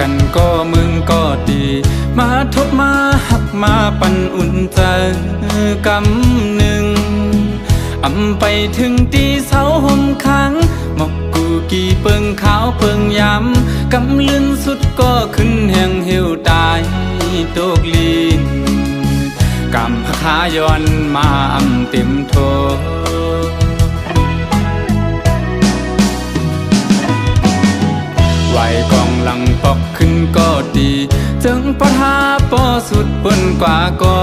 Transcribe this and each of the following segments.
กันก็มึงก็ดีมาทบมาหักมาปันอุ่นใจกำหนึ่งอำไปถึงตีเสาห่มค้างหมอกกูกี่เปิงขาวเปิงยำกำลื่นสุดก็ขึ้นแห่งเหี่ยวตายตกลีนกำพขายอนมาอำเต็มโทไหวกองหลังปอกขึ้นก็ดีจึงปะทาปอสุดบนกว่าก็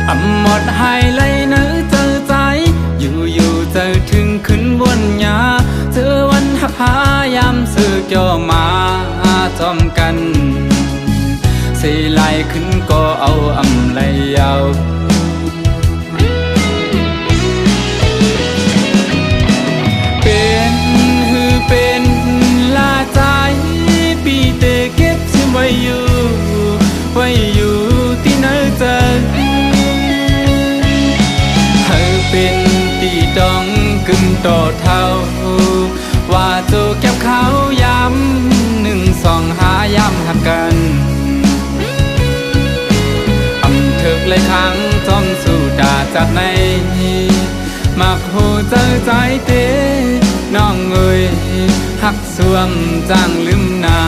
อำหมดหายเลยเนื้อเจอใจอยู่เจอถึงขึ้นบนยาเจอวันหักพายามสื่อเกี่ยวมาจอมกันสีไหลขึ้นก็เอาอำไหลยาวเป็นลาใจปีเตเก็บซิมไว้อยู่ที่ไหนเจอเธอเป็นตีดองกึ่งต่อเท่าว่าโจเก็บเขาย้ำหนึ่งสองหาย้ำหักกันอำเถิกเลยครั้งจอมสู่ดาจากในมักหูเจอใจเตน้องเอ้ยหักสวมจางลืมนา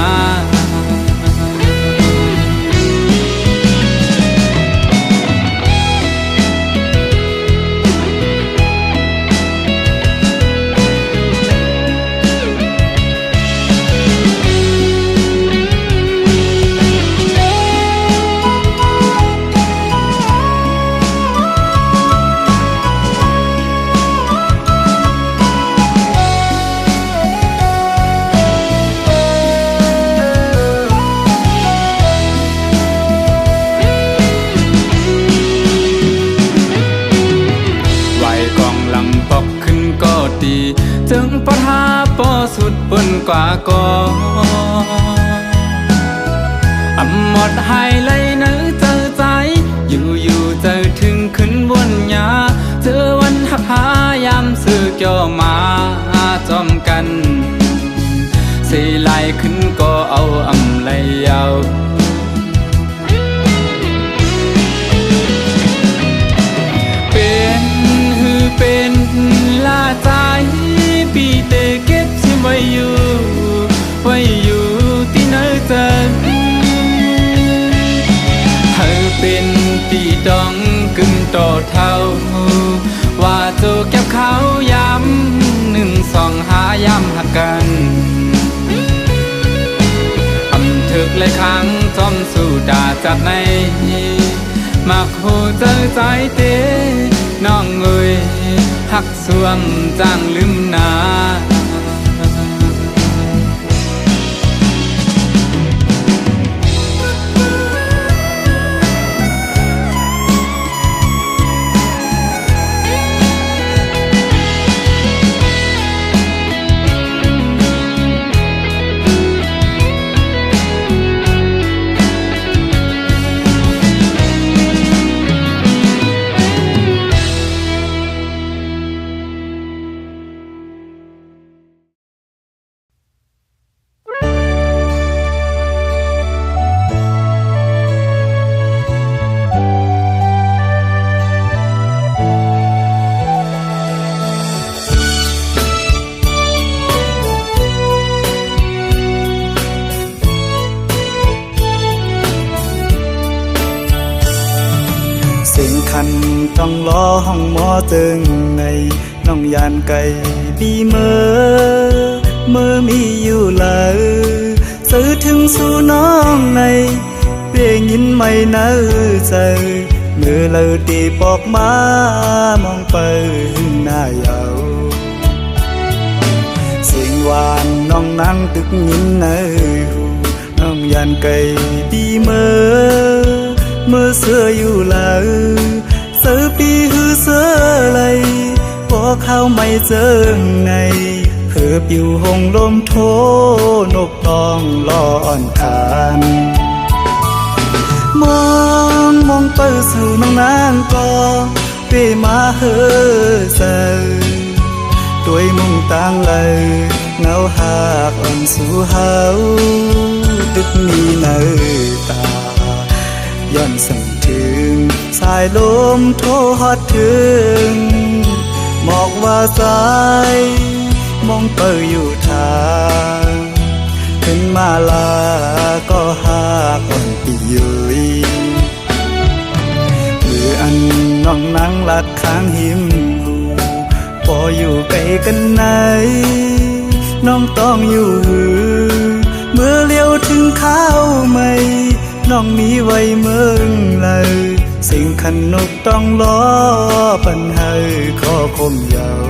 จึงปะทาปอสุดบนกว่าก็อำหมดหายเลยเนื้อเจอใจอยู่เจอถึงขึ้นบนยาเจอวันหักพายามสื่อเกี่ยวมาจอมกันสีไหลขึ้นก็เอาอำไหลยาวเป็นลาใจปีเตเก็บซิมไว้อยู่ที่ไหนเจอเธอเป็นตีดองกึ่งต่อเท่าว่าโจเก็บเขาย้ำหนึ่งสองหาย้ำหักกันอำเถิกเลยครั้งจอมสู่ดาจากในมักหูเจอใจเตน้องเอ้ยหักสวมจางลืมนาต้องล้อห้องหมอตึงในน้องยานไก่ดีเมื่อมีอยู่เลยซื้อถึงสู่น้องในเปลี่ยนยินไม่เนื้อใจเมื่อเลยตีปอกมามองไปหน้ายาวเสียงหวานน้องนั่งตึกยินในหูน้องยานไก่ดีเมื่อเสื้ออยู่เลยเสือปีหือเสือไหลพอเข้าไม่เจอไงเพิ่บอยู่ห้องลมโทนกตองลอนคานมองไปสู่น้องนางก็เปมาเฮอเซอด้วยมุ่งต่างเลยเงาหาก อ่อนสู่เฮาตึกมีเนตาย้อนสั่งถึงสายลมโทรฮอดถึงหมอกว่าสายมองเปิดอยู่ทางขึ้นมาลาก็หากอ่อนปียุยมืออันน้องนั่งลัดข้างหิมหูพออยู่ไกลกันไหนน้องต้องอยู่เมื่อเลี้ยวถึงข้าวไม่น้องมีไว้เมืองเลยสิ่งขันนกต้องล้อปันให้ขอคมยาว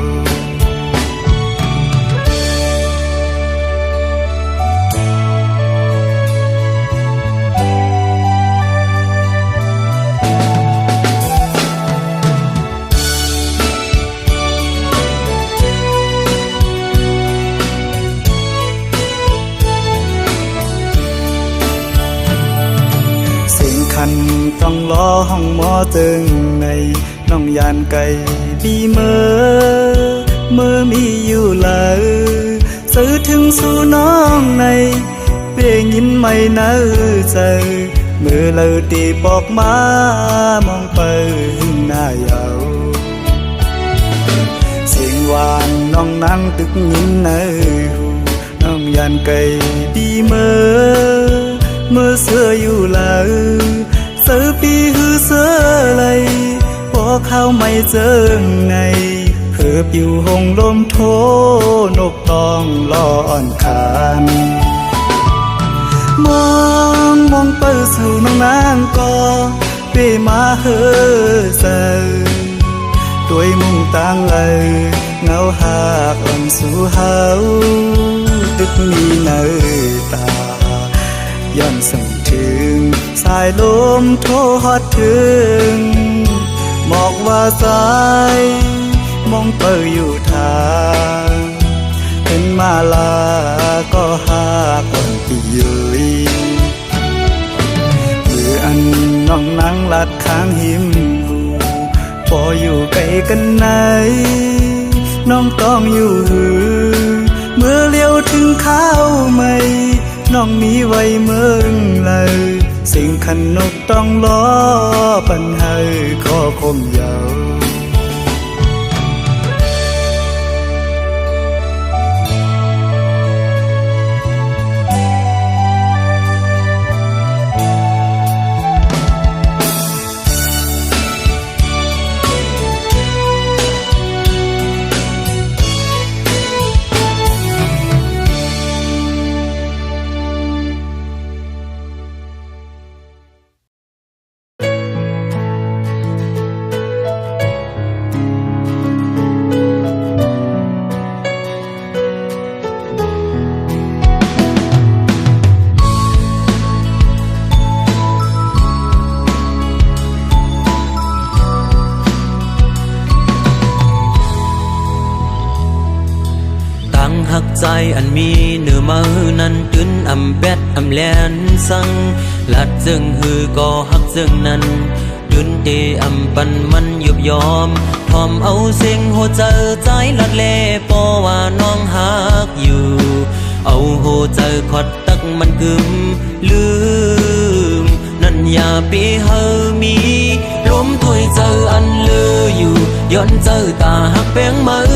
คันต้องล้อห้องหมอจึงในน้องยานไก่ปีเมื่อมีอยู่เลยซื้อถึงสู่น้องในเปลี่ยนยินไม่เนื้อใจเมื่อเลยตีบอกมามองไปหึงหน้ายาวเสียงหวานน้องนั่งตึกยินในหูน้องยานไก่ปีเมื่อเสื้ออยู่เลยเสือปีหือเสือเลยพอเข้าไม่เจอไงเพื่อปิวหงลมโทนกต้องล้ออ่อนคานมองเปิดสู่น้องนางก็เปมาเฮอเสือด้วยมุ่งต่างเลยเงาหากอ่อนสู่เฮาตึกมีเนตาย้อนสั่งถึงสายลมโทรฮอดถึงหมอกว่าสายมองเปิดอยู่ทางเห็นมาลาก็หาก่อนปียุยมืออันน้องนั่งลัดข้างหิมหูพออยู่ไกลกันไหนน้องต้องอยู่เมื่อเลี้ยวถึงข้าวไม่น้องมีไว้เมืองเลยสิ่งขันนกต้องล้อปันให้ขอคมยาวหักใจอันมีเนื้อมือนั้นตึนอำแบดอำแลนสังลัดจึงหือก็หักจึงนั้นดึนเตอำปันมันยุบยอมพร้อมเอาเสียงหัวใจใจลัดเลปอว่าน้องหักอยู่เอาหัวใจขอดตักมันกึมลืมนั่นอย่าปีเฮามีลมถวยเจออันลืออยู่ย้อนเจอตาหักแป้งมือ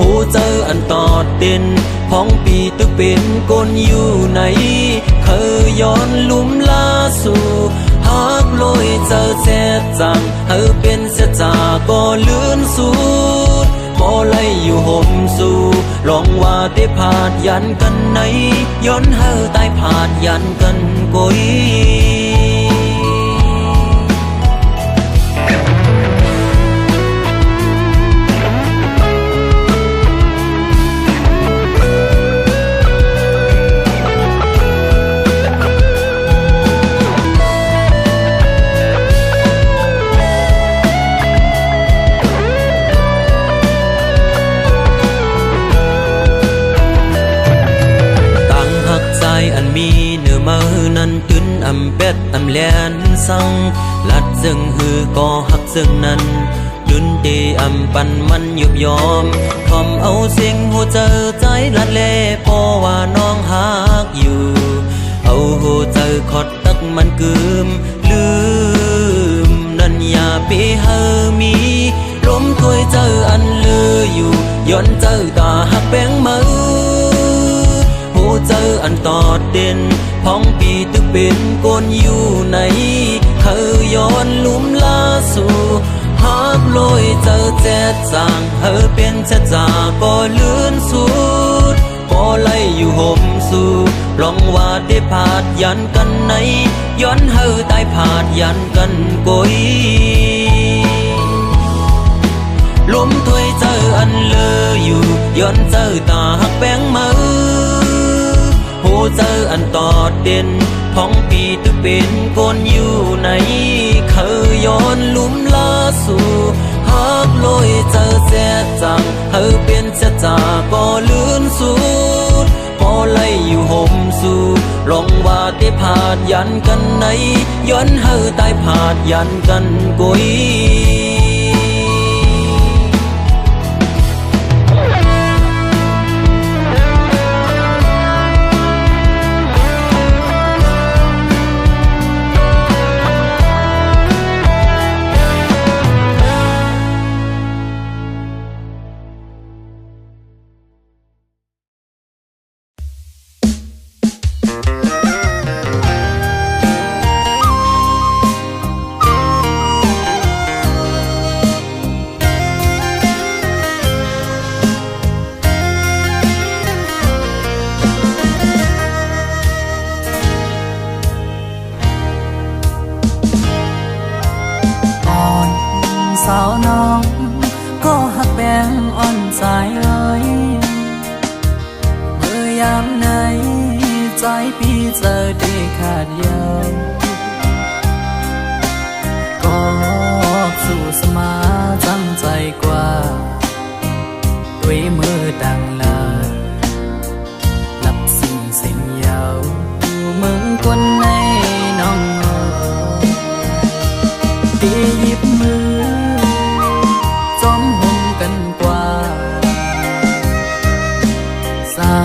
หูเจออันตอดเด่นพ้องปีตึกเป็นกลอยู่ไหนเคยย้อนลุ่มลาสู่หักลอยเจอแซ่จังเฮาเป็นเสียจาก็เลื่อนสูดบ่ไล่อยู่ห่มสู่ลองว่าได้ผาดยันกันไหนย้อนเฮาตายผาดยันกันกุยอันมีเนื้อมือนั้นตึนอำแบดอำแลนสังลัดจึงหือก็หักจึงนั้น จุนเตอำปันมันยุบยอมทอมเอาเสียงหัวเจอใจลัดเล่เพราะว่าน้องหักอยู่เอาหัวเจอขอดตักมันกึมลืมนั่นอย่าไปเฮอมีลมถวยเจออันลืออยู่ย้อนเจอตาหักแป้งมือหัวเจออันตอดเด่นพ้องปีตึกเป็นก้นอยู่ไหนเธอย้อนลุ่มลาสู่หักลอยเจอแจ๊ดจางเธอเป็นแจ๊ดจาก็เลื่อนสุดก็ไล่อยู่ห่มสู่ลองว่าได้ผาดยันกันไหนย้อนเธอตายผาดยันกันกุยลมถวยเจออันเลออยู่ย้อนเจอตาหักแป้งมือหูเจออันตอดเด่นท้องปีตึกเป็นก้นอยู่ไหนเคยย้อนลุ่มลาสู่หักลอยเจอแจ๊ดจังเธอเป็นแจ๊ดจาก็ลื่นสุดพอไล่อยู่ห่มสู่ลองว่าได้ผาดยันกันไหนย้อนเธอตายผาดยันกันกุยสาวน้องก็หักแป้งอ่อนใจเลยเมื่อยามไหนใจพี่เจอได้ขาดเย้าก็สู่สมาจังใจกว่าด้วยมือดังลาหลับสิ่งเยามึงคนในน้องตีหยิบมือจอมห่มกันกว่าสร้า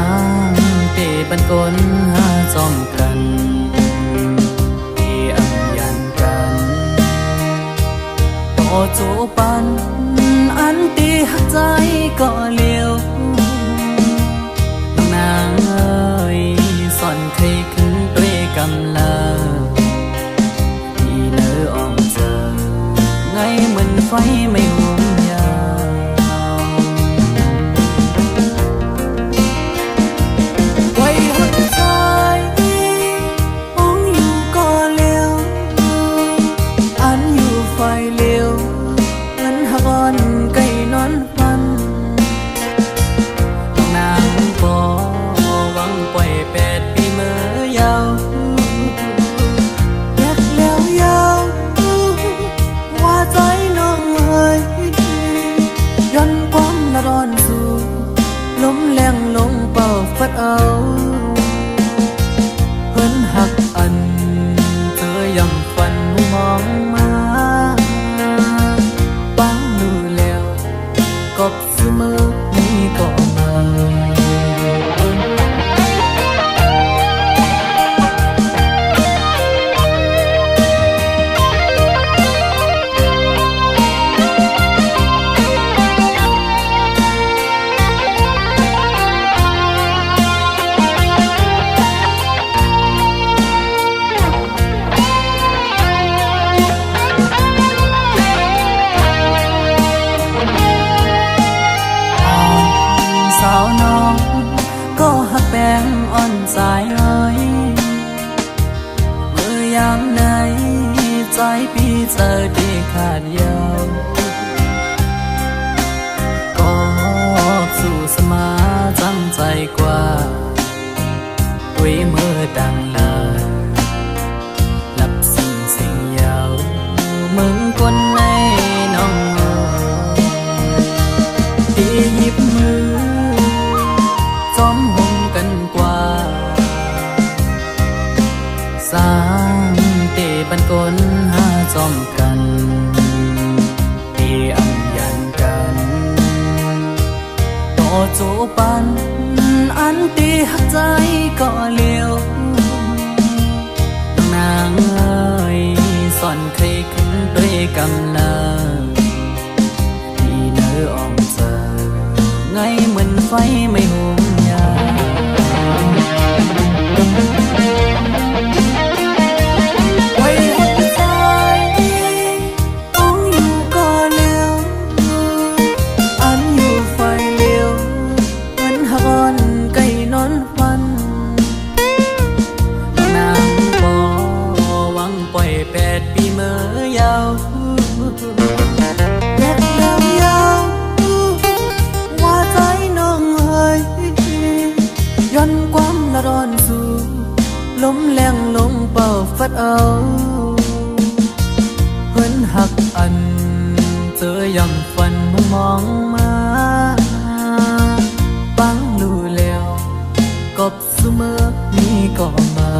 งเตบันกลหาจอมกันที่อัมยันกันต่อจูปันอันตีหักใจก็เลี้ยวนางเอ้ยสอนเคยขึ้นด้วยกำลาไงเหมือนไฟไม่ห่วงยาวไว้หักใจมองอยู่ก็เลี้ยวอันอยู่ไฟเลี้ยวเหมือนหักอ่อนไก่นอนฟันนางปอหวังปล่อย8 ปีเมื่อยาวแยกแล้วยาวว่าใจน้องเอ้ยย้อนความละร้อนสู่ลมแรงลงเป่าฟัดเอาเพิ่นหักอันเธอยังฝันมองมาปังดูแล้วกบเสมอนี่ก็มาแป้งอ่อนสายเอ้ยเมื่อยามไหนใจพี่เจอได้ขาดเย้าก็สู่สมาจังใจกว่าด้วยมือดังลาหลับสิ่งเยามึงคนในน้องที่หยิบมือจอมห่มกันกว่าสร้างเตบันกลหาจอมกันที่อัม ล้มแรงลงเป่าฟัดเอาเพิ่นหักอันเจอยำฝันมุงมองมาปังรู้แล้วกบเสมอมีก็มา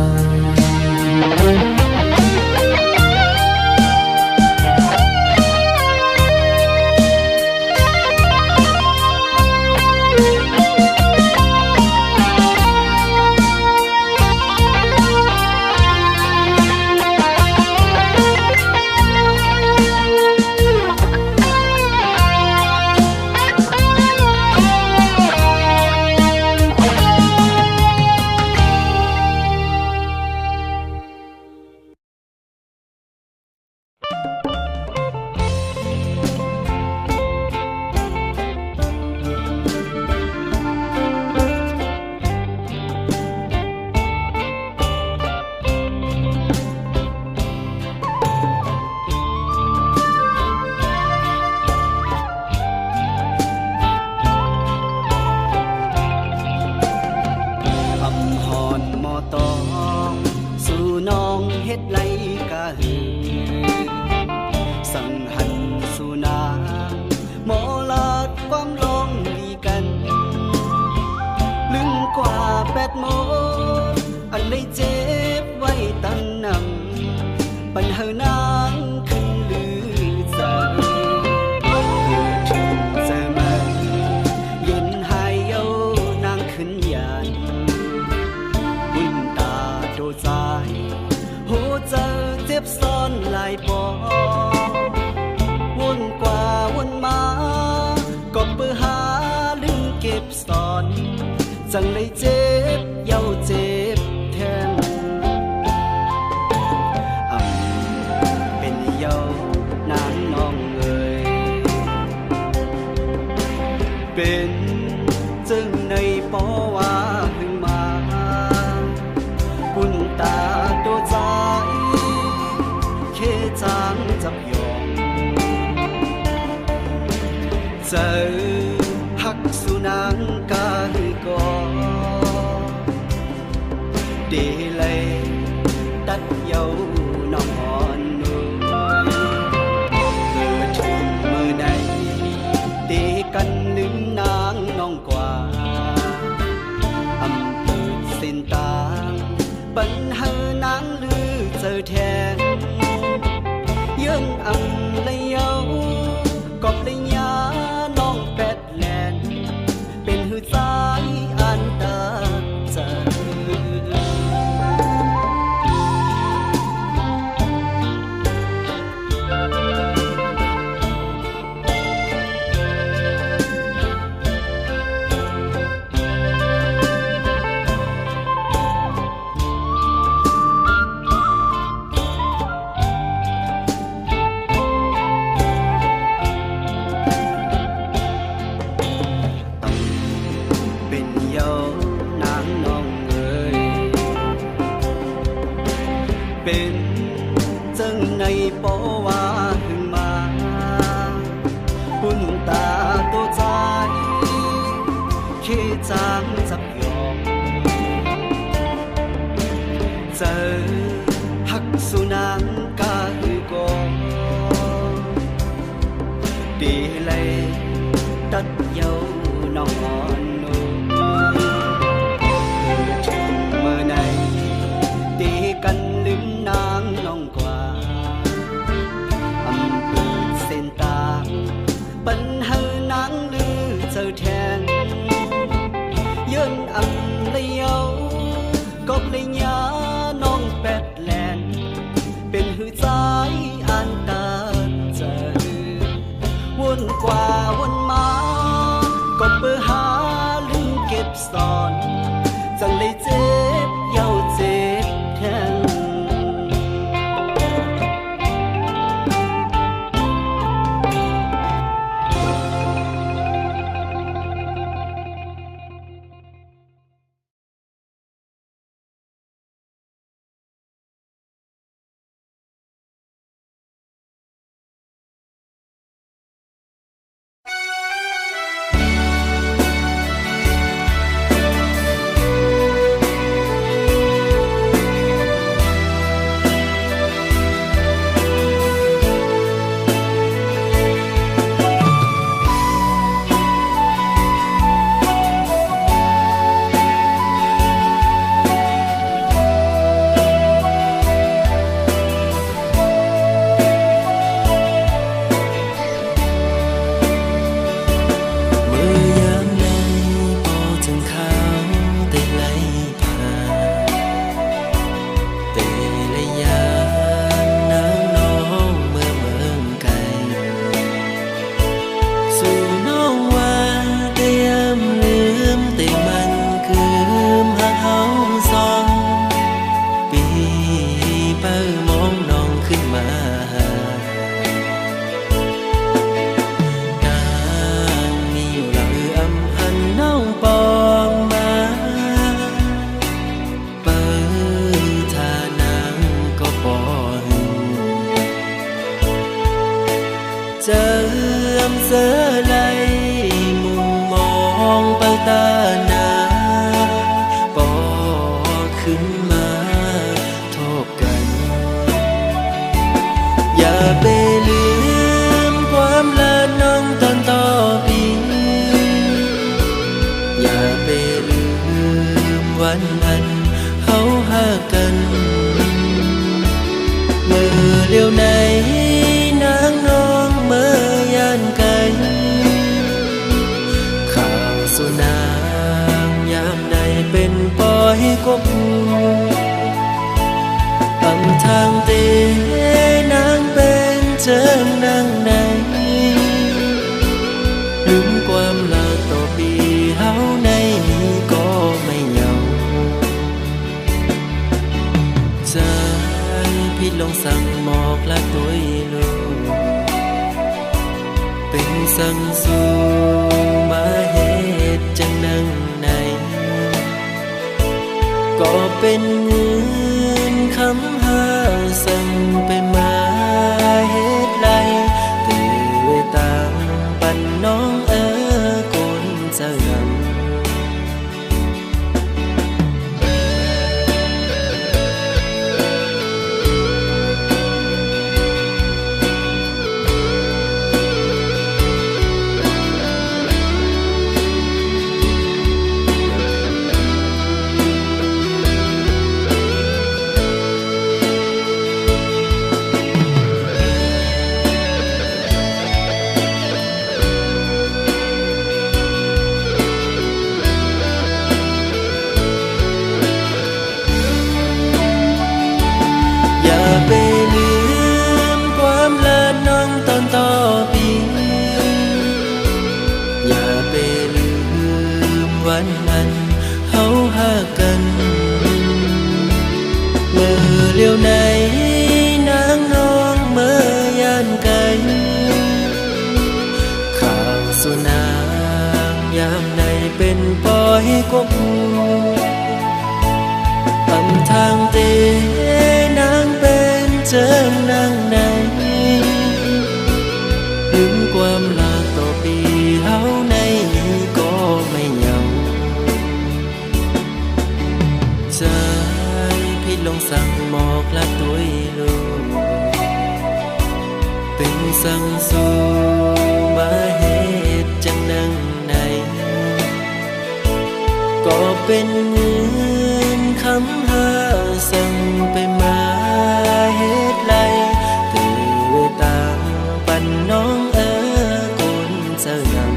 จังเลยเจ็บเย้าเจ็บแทนเป็นเย้านางน้องเอ่ยเป็นจึงในปอว่าหึงมาบุญตาโดใจเคจางจับยองเจอหักสุนางกาหือกอเดเลยตัดเยาน้องอ่อนนุ่มเกิดถึงเมื่อใดเตกันลืมนางน้องกว่าอำเภอเส้นตางปัญหานางลือเจอแทนยื่นอำเลยเยากอบเลยยาน้องแปดแลนเป็นหือใจอันตาใจเป็นจังในปอว่าหึงมาปุ่นตาตัวใจเคจางจับยอมเจอหักสุนางกาหือกอดีเลยตัดเยาน้องอ่อนนุ่มถึงเมื่อไหนตีกันลืมนางน้องกว่าอำเภอเส้นตางปัญหานางลือเจอแทนยื่นอำเลยเยากบเลยยาน้องแปดแลนเป็นหือใจอันตาเจอวนกว่าวนมาก็เพื่อหาลืมเก็บซ่อนจังเลยเจ็บเย้าเจ็บแทน อไหลมุมมองเปิดตาหนาปอขึ้นมาโทบกัน อย่าไปลืมความละน้องตอนต่อปีอย่าไปลืมวันนั้นเฮาหากันเมื่อเลี้ยวไหนนางน้องเมื่อยานไกลข่าวสุนางยามใดเป็นปอยกบอำทางเตนางเป็นเจิงนางไหนลืมความลาต่อปีเฮาในก็ไม่เหงาใจพี่ลงสั่งหมอกละตัวลูกเป็นสั่งสู่มาเหตุจังนังไหนก็เป็นเงินคำหาสั่งไปมาเหตุไรตื่นตามปันน้องคนจะงำไปลืมความละน้องตอนต่อปีอย่าไปลืมวันนั้นเฮาหากันเมื่อเลี้ยวไหนนางน้องเมื่อยานไกลข่าวสุนางยามใดเป็นปอยกบอำทางเตนางเป็นเจิงนางไหนลืมความลาต่อปีเฮาในก็ไม่เหงาใจพี่ลงสั่งหมอกละตัวลูกเป็นสั่งสู่มาเหตุจังนังไหนก็เป็นเงินคำหาสั่งไปมาเหตุไรตื่นตามปันน้องคนจะงำ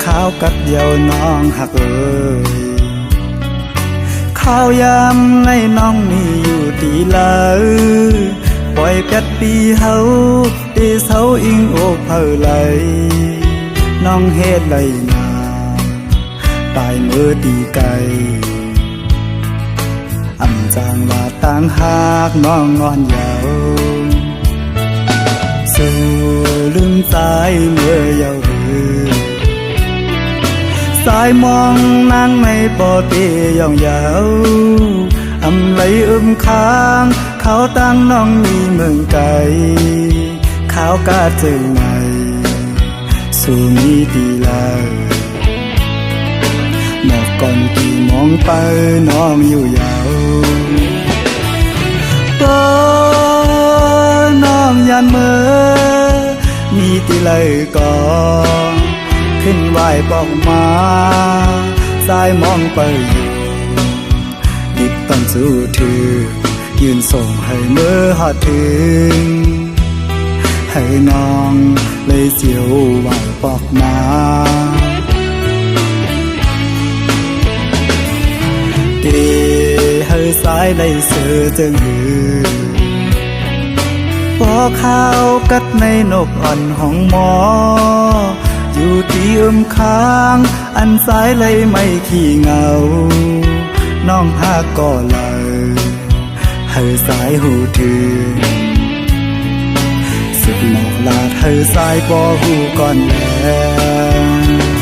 ข้าวกัดเดียวน้องหักเอ่ยข้าวยำในน้องมีอยู่ตีเลยปล่อยแปดปีเฮาตีเสาอิงโอกเผอไหลน้องเฮ็ดไรนาตายมือตีไก่อำจางว่าต่างหากน้องงอนยาวสู่ลืมใจเมื่อยาวสายมองนางไม่ปอเตียองยาวอำไหลค้างเขาตั้งน้องมีเมืองไกลเขากาจึงไหนสู่มีตีลาหมอกก่อนที่มองไปน้องอยู่ยาวก็น้องยันเมื่อมีตีเลยก่อนขึ้นไหวบอกมาสายมองไปอยู่ดิบต้องสู้ถือ ยืนส่งให้เมื่อหอดถึงให้น้องเลยเสียวไหวปอกมาเดให้สายเลยเสือจึงหือพอข้าวกัดในนกอ่อนห้องหมออยู่ที่ค้างอันสายเลยไม่ขี้เหงาน้องหาก่อเลยให้สายหูถือสุดหมอกลาดให้สายปอหูก่อนแล้ว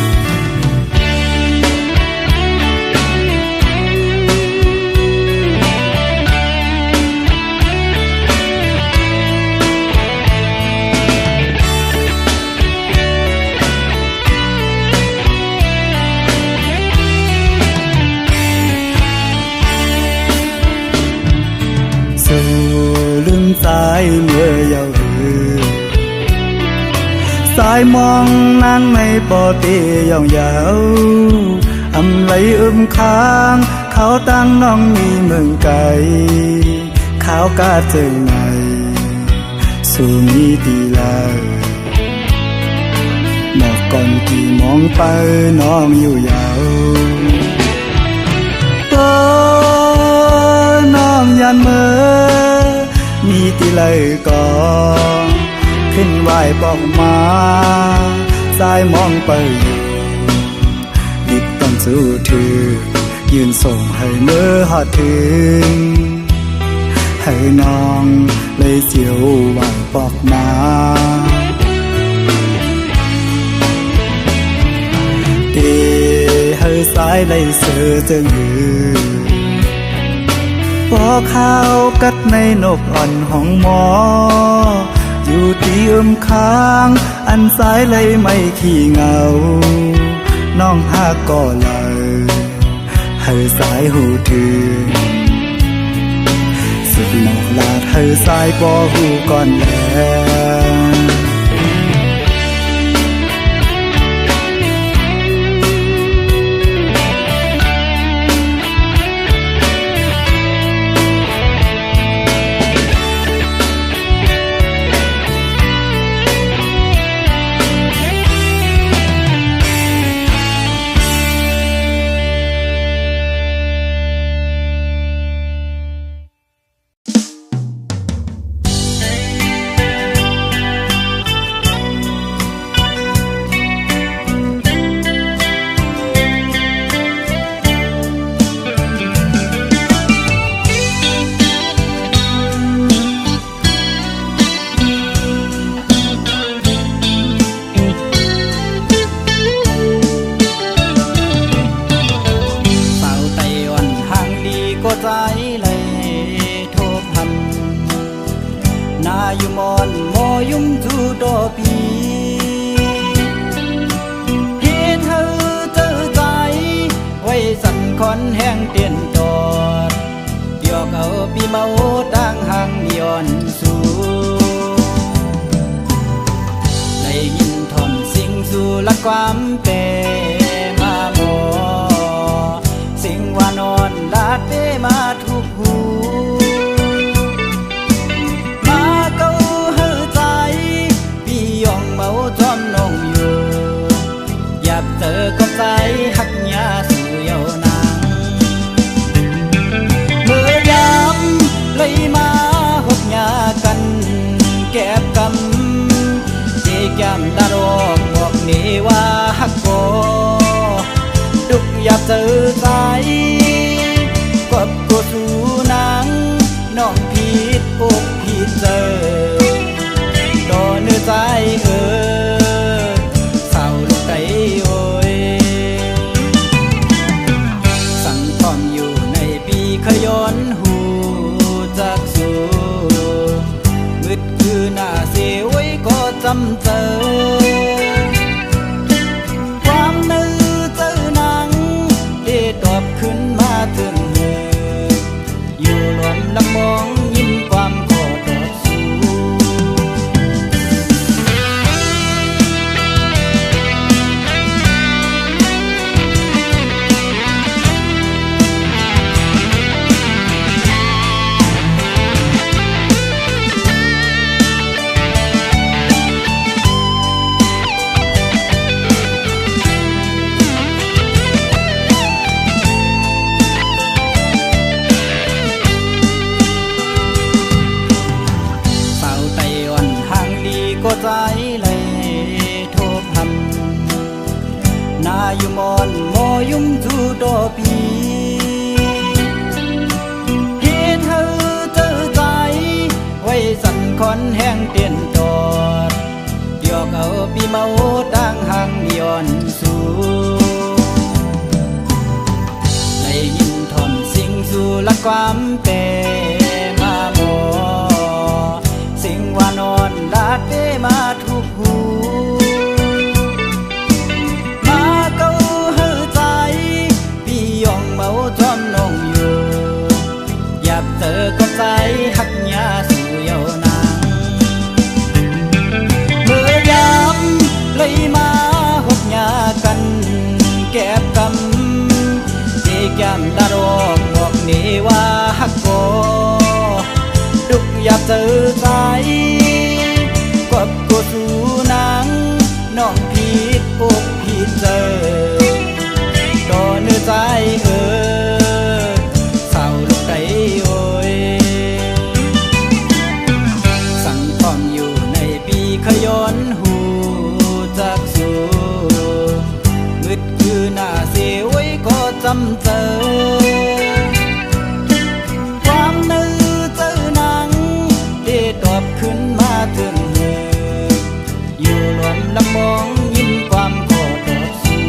ลืมสายเมื่อเยาว์สายมองนางในปอเตียองยาวอำไหลค้างเขาตั้งน้องมีเมืองไกลขาวกาเจิงในสู่มีตีลาหมอกก่อนกี่มองไปน้องอยู่ยาวน้องยันเมื่อมีตีเลยก่อนขึ้นไหวปอกมาสายมองไปอยู่ดิบต้องสู้ถือยืนส่งให้เมื่อหอดถึงให้น้องเลยเสียวไหวปอกมาเดให้สายเลยเสือจึงหือพอข้าวกัดในนกอ่อนห้องหมออยู่ที่ค้างอันสายเลยไม่ขี้เหงาน้องหาก่อเลยให้สายหูถือสุดหมอกลาดให้สายปอหูก่อนแล้วแห้งเตียนตอดเดี่ยวเอาปีเมาตั้งห่างย้อนสู่ได้ยินทอนสิ่งสู่ละความเปมาหมอสิ่งว่านอนลาดเปมาทุกหูมาเก้าเฮือใจพี่ยองเมาจอมนองอยู่อยากเจอกับใจหักยาสู่เยาวนานเลยมาหดหยากันแก็บกำเจยามดารอกบอกนี่ว่าฮักก็ดุกอยากเจอใจกบกูสู่นางน้องผิดอกผิดเจอดอเนื้อใจเศร้าลูกไก่โอยสั่งทอนอยู่ในปีขย้อนหูจากสู่มืดคือหน้าเสียไว้ก็จำเจอความนึกเจอหนังได้ตอบขึ้น อยู่มอนมอยุ่มจูดอปีเฮ็ดให้เจอใจไว้สั่นคอนแห้งเตียนตอดเดี๋ยวเอาปีเมาตั้งห่างย้อนสู่ได้ยินทอนสิ่งสู่ละความเปมาหมอสิ่งว่านอนลาดเปมาทุกหูมาเก้าเฮือใจพี่ยองเมาจอมน้องอยู่อยากเจอก็ใจหักยาสู่เยาวนางเมื่อยามเลยมาหกยากันแก็บกำที่แก้มดาดอกบอกนี่ว่าหักก็ดุกอยากเจอใจกบกูสู่นางน้องผิดอกผิดเจอต่อเนื้อใจเศร้าลูกไก่โอยสั่งความอยู่ในปีขย้อนหูจากสู่มืดคือหน้าเสียไว้ก็จำเจอความนึกเจอหนังได้ตอบขึ้นมาถึงอยู่รวมลำมองยิ้มความขอตอบสู่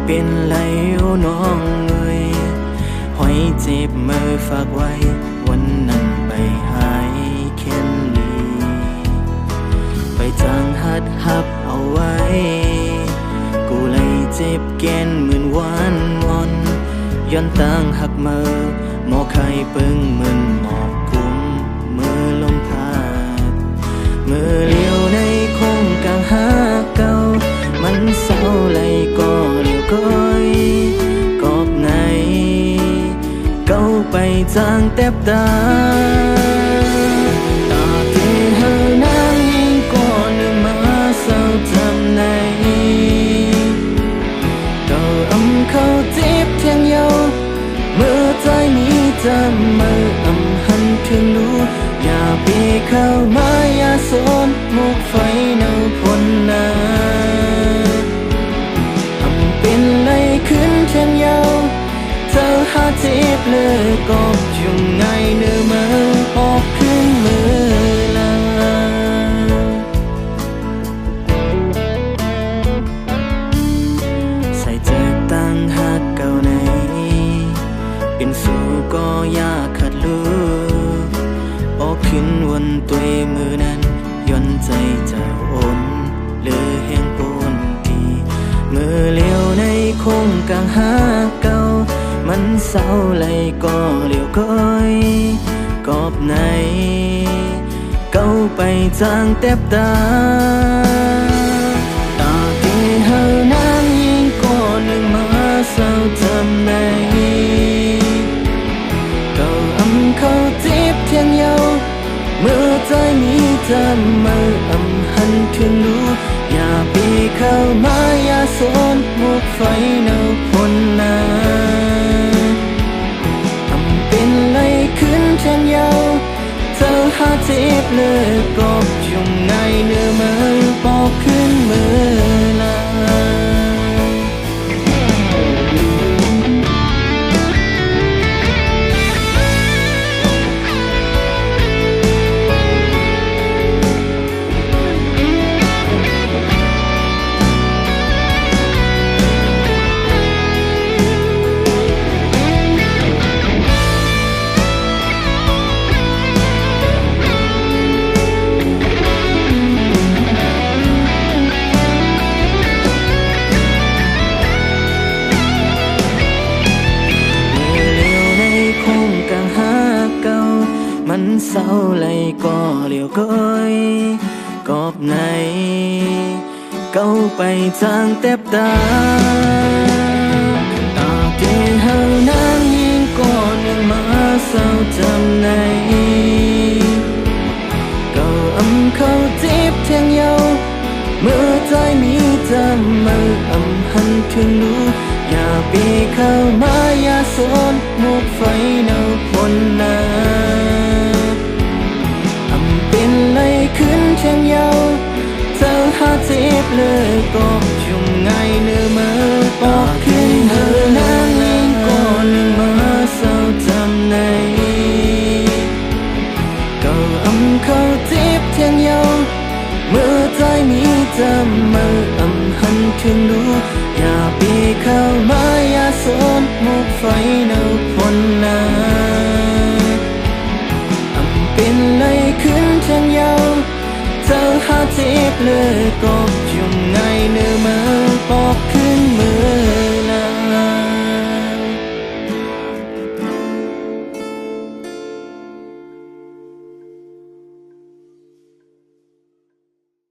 เป็นแล้วน้องเอ้ยหอยเจ็บมือฝากไว้วันนั้นไปหายแค่นี้ไปจางหัดหับเอาไว้กูเลยเจ็บแกนเหมือนวันงอนย้อนตั้งหักมือหมอไข่ปึ้งมึนหมอกกุมมือลมพาดมือเลี้ยวในโค้งกลางหาเก่ามันเศร้าเลยก็เลี้ยวก้อยกอบไหนเก้าไปจางแทบตาตาที่เฮานางยิ่งก็นึกมาเศร้าจำในเก้าเขาเจ็บเทียงเยาเมื่อใจนี้จำมือหันถึงรู้อย่าไปเข้ามาอย่าสนมุกไฟเนาพ้นนาเป็นไรขึ้นเทียงเยาเธอหาเจ็บเลยกอบจุ่มในเนื้อมือออกขึ้นมือลาใส่เจอตั้งหักเก่าในเป็นสู่ก็ยากขัดลูออกขึ้นวันตัวมือนั้นย้อนใจเจ้าอ่อนเลือแห้งปนทีมือเลี้ยวในโค้งกลางหาเก่ามันเศร้าเลยก็เลี้ยวก้อยกอบไหนเก้าไปจางแทบตาตาที่เฮานางยิ่งก็นึกมาเศร้าจำในเก้าเขาเจ็บเทียงเยาเมื่อใจนี้จำมือหันถึงรู้อย่าไปเข้ามาอย่าสนมุกไฟเนาพ้นนาเป็นไรขึ้นเทียงเยาเธอหาเจ็บเลยกอบจุ่มในเนื้อมือปอกขึ้นมือลา เศร้าเลยก็เหลียวก้อยกอบในเก้าไปทางเต็บตาตาเกเฮานางยิงก่อนยังมาเศร้าจำในเก้าเขาจีบเทียงเยาเมื่อใจมีจำมือหันถึงรู้อย่าปีเข้ามาอย่าสนหมกไฟเนาพนนาเป็นเลยขึ้นเชียงเยาเธอหาจีบเลยก็จุ่มไงเนื้อมือปอกขึ้นเธอนางยิงก่อนหนึ่งมาเศร้าจำในก็เขาจีบเทียงเยาเมื่อใจมีจำมือหันถึงรู้อย่าปีเข้ามาอย่าสนหมกไฟเนาพนนาเป็นเลยขึ้นเชียงเยาเธอหาจีบเลยก็จุ่มไงเนื้อมือ